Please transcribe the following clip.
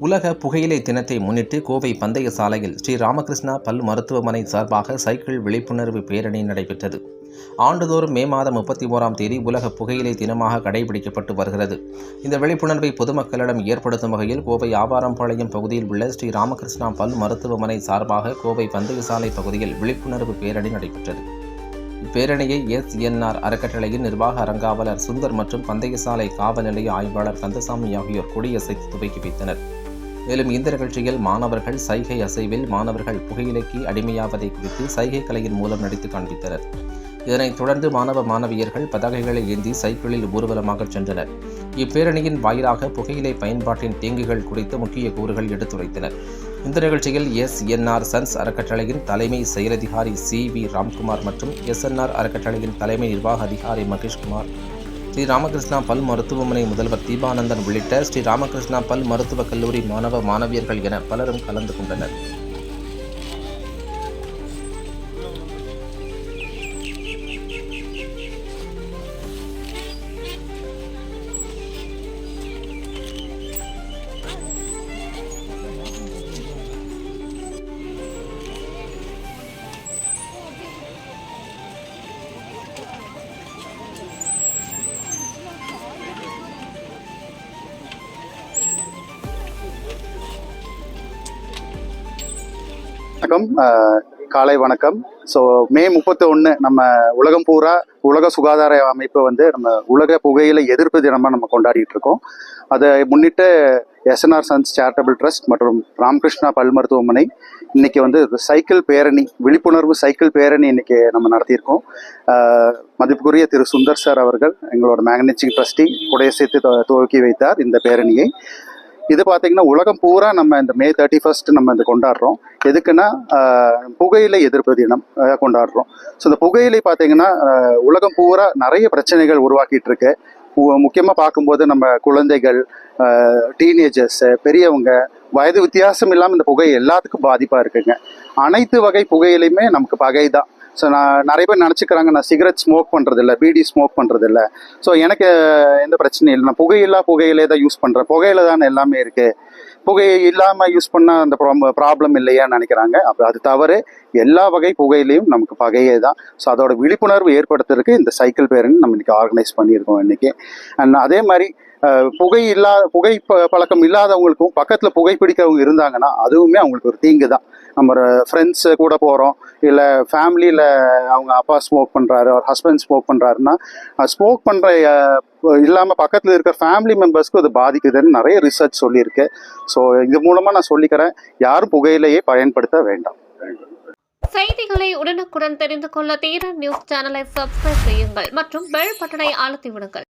உலக புகையிலை தினத்தை முன்னிட்டு கோவை பந்தய சாலையில் ஸ்ரீ ராமகிருஷ்ணா பல் மருத்துவமனை சார்பாக சைக்கிள் விழிப்புணர்வு பேரணி நடைபெற்றது. ஆண்டுதோறும் மே மாதம் 31ஆம் தேதி உலக புகையிலை தினமாக கடைபிடிக்கப்பட்டு வருகிறது. இந்த விழிப்புணர்வை பொதுமக்களிடம் ஏற்படுத்தும் வகையில் கோவை ஆவாரம்பாளையம் பகுதியில் உள்ள ஸ்ரீ ராமகிருஷ்ணா பல் மருத்துவமனை சார்பாக கோவை பந்தய சாலை பகுதியில் விழிப்புணர்வு பேரணி நடைபெற்றது. இப்பேரணியை எஸ்என்ஆர் அறக்கட்டளையின் நிர்வாக அறங்காவலர் சுந்தர் மற்றும் பந்தய சாலை காவல் நிலைய ஆய்வாளர் கந்தசாமி ஆகியோர் கொடியசைத்து துவக்கி வைத்தனர். மேலும் இந்த நிகழ்ச்சியில் மாணவர்கள் சைகை அசைவில் மாணவர்கள் புகையிலைக்கு அடிமையாவதை குறித்து சைகை கலையின் மூலம் நடித்து காண்பித்தனர். இதனைத் தொடர்ந்து மாணவ மாணவியர்கள் பதாகைகளை ஏந்தி சைக்கிளில் ஊர்வலமாக சென்றனர். இப்பேரணியின் வாயிலாக புகையிலை பயன்பாட்டின் தீங்குகள் குறித்து முக்கிய கூறுகள் எடுத்துரைத்தனர். இந்த நிகழ்ச்சியில் எஸ்என்ஆர் சன்ஸ் அறக்கட்டளையின் தலைமை செயலதிகாரி சி.வி. ராம்குமார் மற்றும் எஸ்என்ஆர் அறக்கட்டளையின் தலைமை நிர்வாக அதிகாரி மகேஷ்குமார், ஸ்ரீ ராமகிருஷ்ணா பல் மருத்துவமனை முதல்வர் தீபானந்தன் உள்ளிட்ட ஸ்ரீ ராமகிருஷ்ணா பல் மருத்துவக் கல்லூரி மாணவ மாணவியர்கள் என பலரும் கலந்து கொண்டனர். வணக்கம், காலை வணக்கம். ஸோ மே 31 நம்ம உலகம் பூரா உலக சுகாதார அமைப்பு நம்ம உலக புகையிலை எதிர்ப்பு தினமாக நம்ம கொண்டாடிட்டு இருக்கோம். அதை முன்னிட்டு எஸ்என்ஆர் சன்ஸ் சேரிட்டபிள் ட்ரஸ்ட் மற்றும் ராமகிருஷ்ணா பல் மருத்துவமனை இன்னைக்கு சைக்கிள் பேரணி, விழிப்புணர்வு சைக்கிள் பேரணி இன்னைக்கு நம்ம நடத்தியிருக்கோம். மதிப்புக்குரிய திரு சுந்தர் சார் அவர்கள் எங்களோட மேனேஜிங் ட்ரஸ்டி கொடையசைத்து துவக்கி வைத்தார் இந்த பேரணியை. இது பார்த்தீங்கன்னா உலகம் பூரா நம்ம இந்த மே 31 நம்ம இந்த கொண்டாடுறோம். எதுக்குன்னா புகையிலை எதிர்ப்பு தினம் கொண்டாடுறோம். ஸோ இந்த புகையிலை பார்த்தீங்கன்னா உலகம் பூரா நிறைய பிரச்சனைகள் உருவாக்கிட்டு இருக்கு. முக்கியமாக பார்க்கும்போது நம்ம குழந்தைகள், டீனேஜர்ஸ், பெரியவங்க, வயது வித்தியாசம் இல்லாமல் இந்த புகை எல்லாத்துக்கும் பாதிப்பாக இருக்குங்க. அனைத்து வகை புகையிலையுமே நமக்கு பகை தான். ஸோ நிறைய பேர் நினச்சிக்கிறாங்க, நான் சிகரெட் ஸ்மோக் பண்ணுறதில்ல, பீடி ஸ்மோக் பண்ணுறதில்ல, ஸோ எனக்கு எந்த பிரச்சனையும் இல்லை, நான் புகையிலே தான் யூஸ் பண்ணுறேன், புகையில தானே எல்லாமே இருக்குது, புகையை இல்லாமல் யூஸ் பண்ணால் அந்த ப்ராப்ளம் இல்லையான்னு நினைக்கிறாங்க. அது தவறு. எல்லா வகை புகையிலையும் நமக்கு பகையே தான். ஸோ அதோட விழிப்புணர்வு ஏற்படுத்துறதுக்கு இந்த சைக்கிள் பேரணி நம்ம இன்றைக்கி ஆர்கனைஸ் பண்ணியிருக்கோம் இன்றைக்கி. அண்ட் அதே மாதிரி புகை பழக்கம் இல்லாதவங்களுக்கும் பக்கத்தில் புகைப்பிடிக்கிறவங்க இருந்தாங்கன்னா அதுவுமே அவங்களுக்கு ஒரு தீங்கு தான். நம்ம ஃப்ரெண்ட்ஸு கூட போகிறோம், இல்லை ஃபேமிலியில் அவங்க அப்பா ஸ்மோக் பண்ணுறாரு, அவர் ஹஸ்பண்ட் ஸ்மோக் பண்ணுறாருன்னா ஸ்மோக் பண்ணுற இல்லாமல் பக்கத்தில் இருக்கிற ஃபேமிலி மெம்பர்ஸ்க்கு அது பாதிக்குதுன்னு நிறைய ரிசர்ச் சொல்லியிருக்கு. ஸோ இது மூலமாக நான் சொல்லிக்கிறேன், யாரும் புகையிலையே பயன்படுத்த வேண்டாம். செய்திகளை உடனுக்குடன் தெரிந்து கொள்ள தீரன் நியூஸ் சேனலை சப்ஸ்கிரைப் செய்யுங்கள் மற்றும் பெல் பட்டனை அழுத்தி விடுங்கள்.